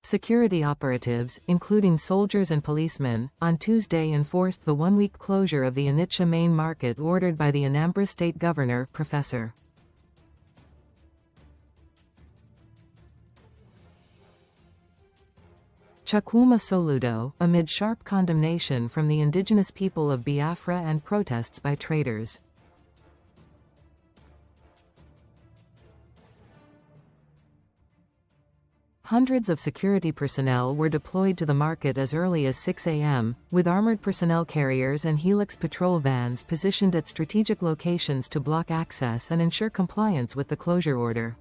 Security operatives, including soldiers and policemen, on Tuesday enforced the one-week closure of the Onitsha Main Market ordered by the Anambra State Governor, Prof. Chukwuma Soludo, amid sharp condemnation from the Indigenous People of Biafra and protests by traders. Hundreds of security personnel were deployed to the market as early as 6 a.m., with armored personnel carriers and Hilux patrol vans positioned at strategic locations to block access and ensure compliance with the closure order.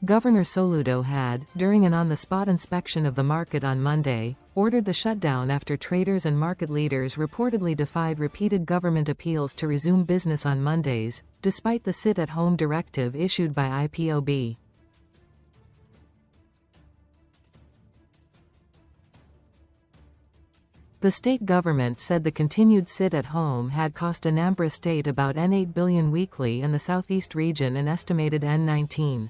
Governor Soludo had, during an on-the-spot inspection of the market on Monday, ordered the shutdown after traders and market leaders reportedly defied repeated government appeals to resume business on Mondays, despite the sit-at-home directive issued by IPOB. The state government said the continued sit-at-home had cost Anambra State about N8 billion weekly and the southeast region an estimated N19.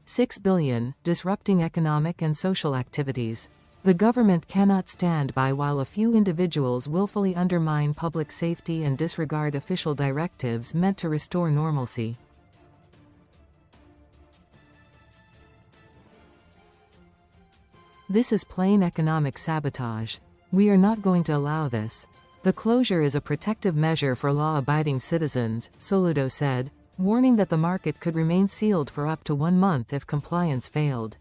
$6 billion, disrupting economic and social activities. The government cannot stand by while a few individuals willfully undermine public safety and disregard official directives meant to restore normalcy. This is plain economic sabotage. We are not going to allow this. The closure is a protective measure for law-abiding citizens, Soludo said, warning that the market could remain sealed for up to 1 month if compliance failed.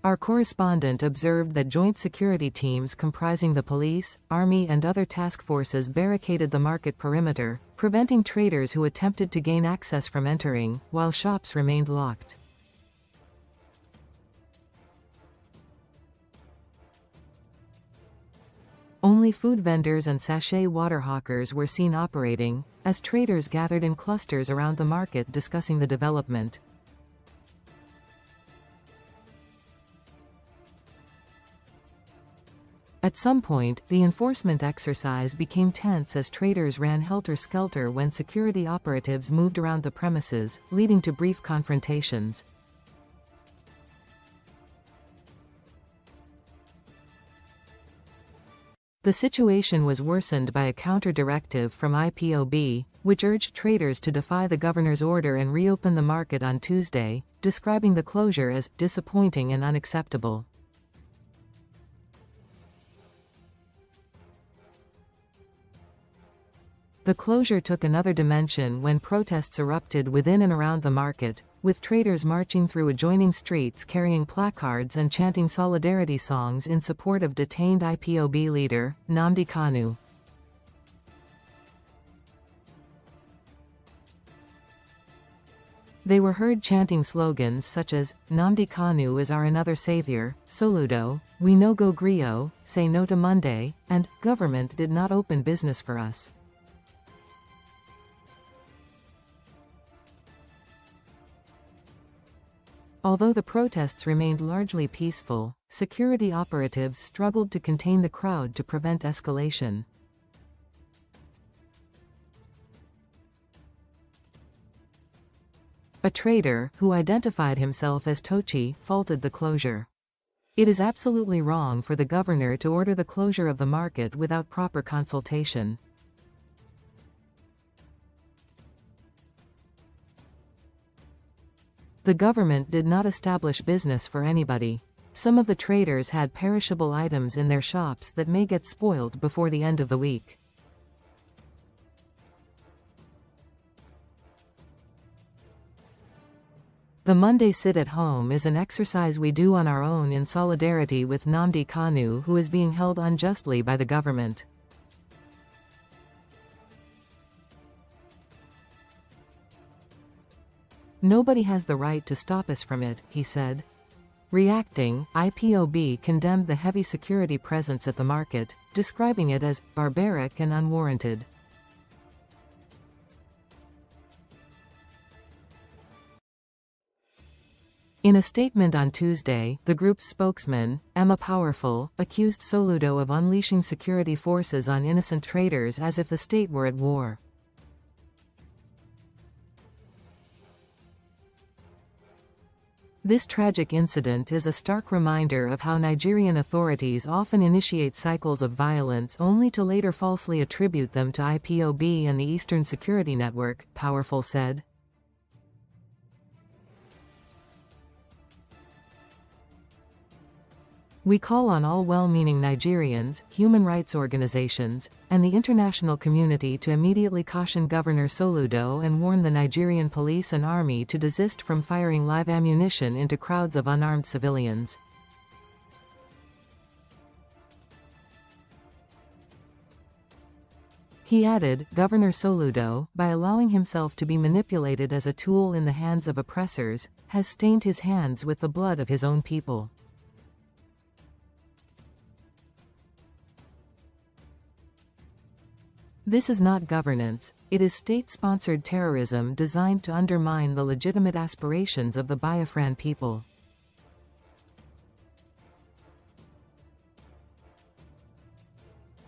Our correspondent observed that joint security teams comprising the police, army and other task forces barricaded the market perimeter, preventing traders who attempted to gain access from entering, while shops remained locked. Only food vendors and sachet water hawkers were seen operating, as traders gathered in clusters around the market discussing the development. At some point, the enforcement exercise became tense as traders ran helter-skelter when security operatives moved around the premises, leading to brief confrontations. The situation was worsened by a counter-directive from IPOB, which urged traders to defy the governor's order and reopen the market on Tuesday, describing the closure as disappointing and unacceptable. The closure took another dimension when protests erupted within and around the market, with traders marching through adjoining streets carrying placards and chanting solidarity songs in support of detained IPOB leader, Nnamdi Kanu. They were heard chanting slogans such as, "Nnamdi Kanu is our another savior," "Soludo, we no go griot, say no to Monday," and "Government did not open business for us." Although the protests remained largely peaceful, security operatives struggled to contain the crowd to prevent escalation. A trader, who identified himself as Tochi, faulted the closure. It is absolutely wrong for the governor to order the closure of the market without proper consultation. The government did not establish business for anybody. Some of the traders had perishable items in their shops that may get spoiled before the end of the week. The Monday sit-at-home is an exercise we do on our own in solidarity with Nnamdi Kanu, who is being held unjustly by the government. Nobody has the right to stop us from it, he said. Reacting, IPOB condemned the heavy security presence at the market, describing it as barbaric and unwarranted. In a statement on Tuesday, the group's spokesman, Emma Powerful, accused Soludo of unleashing security forces on innocent traders as if the state were at war. This tragic incident is a stark reminder of how Nigerian authorities often initiate cycles of violence only to later falsely attribute them to IPOB and the Eastern Security Network, Powerful said. We call on all well-meaning Nigerians, human rights organizations, and the international community to immediately caution Governor Soludo and warn the Nigerian police and army to desist from firing live ammunition into crowds of unarmed civilians. He added, Governor Soludo, by allowing himself to be manipulated as a tool in the hands of oppressors, has stained his hands with the blood of his own people. This is not governance, it is state-sponsored terrorism designed to undermine the legitimate aspirations of the Biafran people.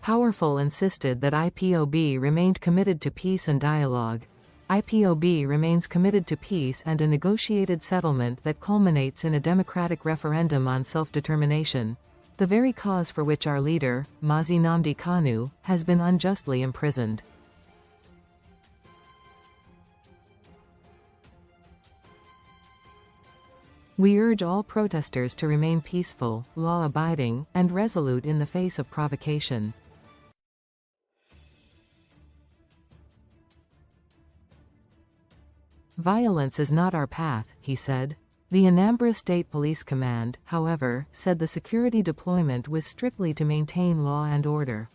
Powerful insisted that IPOB remained committed to peace and dialogue. IPOB remains committed to peace and a negotiated settlement that culminates in a democratic referendum on self-determination, the very cause for which our leader, Mazi Nnamdi Kanu, has been unjustly imprisoned. We urge all protesters to remain peaceful, law-abiding, and resolute in the face of provocation. Violence is not our path, he said. The Anambra State Police Command, however, said the security deployment was strictly to maintain law and order.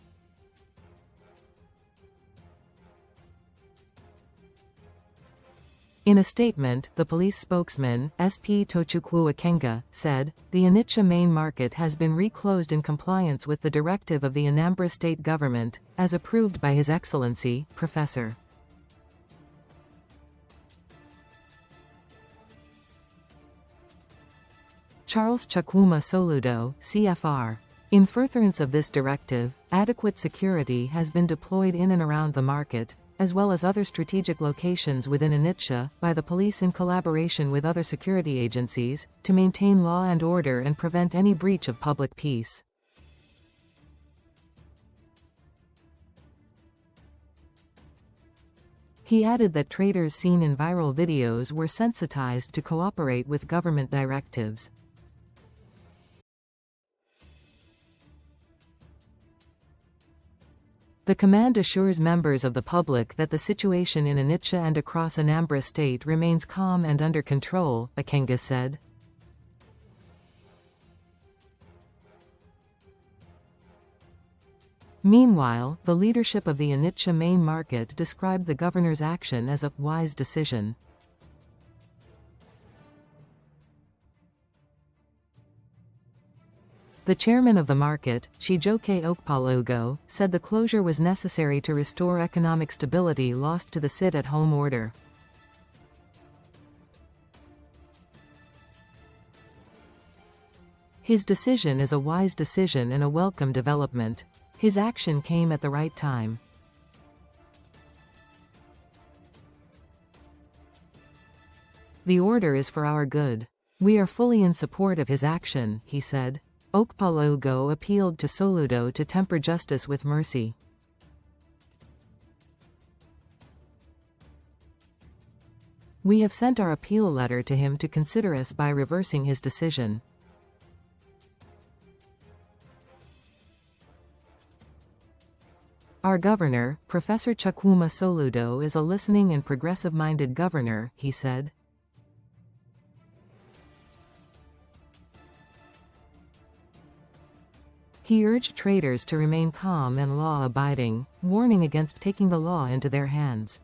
In a statement, the police spokesman, SP Tochukwu Akenga, said, the Onitsha Main Market has been reclosed in compliance with the directive of the Anambra State Government, as approved by His Excellency, Professor. Charles Chukwuma Soludo, CFR. In furtherance of this directive, adequate security has been deployed in and around the market, as well as other strategic locations within Onitsha, by the police in collaboration with other security agencies, to maintain law and order and prevent any breach of public peace. He added that traders seen in viral videos were sensitized to cooperate with government directives. The command assures members of the public that the situation in Onitsha and across Anambra State remains calm and under control, Akenga said. Meanwhile, the leadership of the Onitsha Main Market described the governor's action as a wise decision. The chairman of the market, Chijoke Okpalogo, said the closure was necessary to restore economic stability lost to the sit-at-home order. His decision is a wise decision and a welcome development. His action came at the right time. The order is for our good. We are fully in support of his action, he said. Okpalogo appealed to Soludo to temper justice with mercy. We have sent our appeal letter to him to consider us by reversing his decision. Our governor, Professor Chukwuma Soludo, is a listening and progressive-minded governor, he said. He urged traders to remain calm and law-abiding, warning against taking the law into their hands.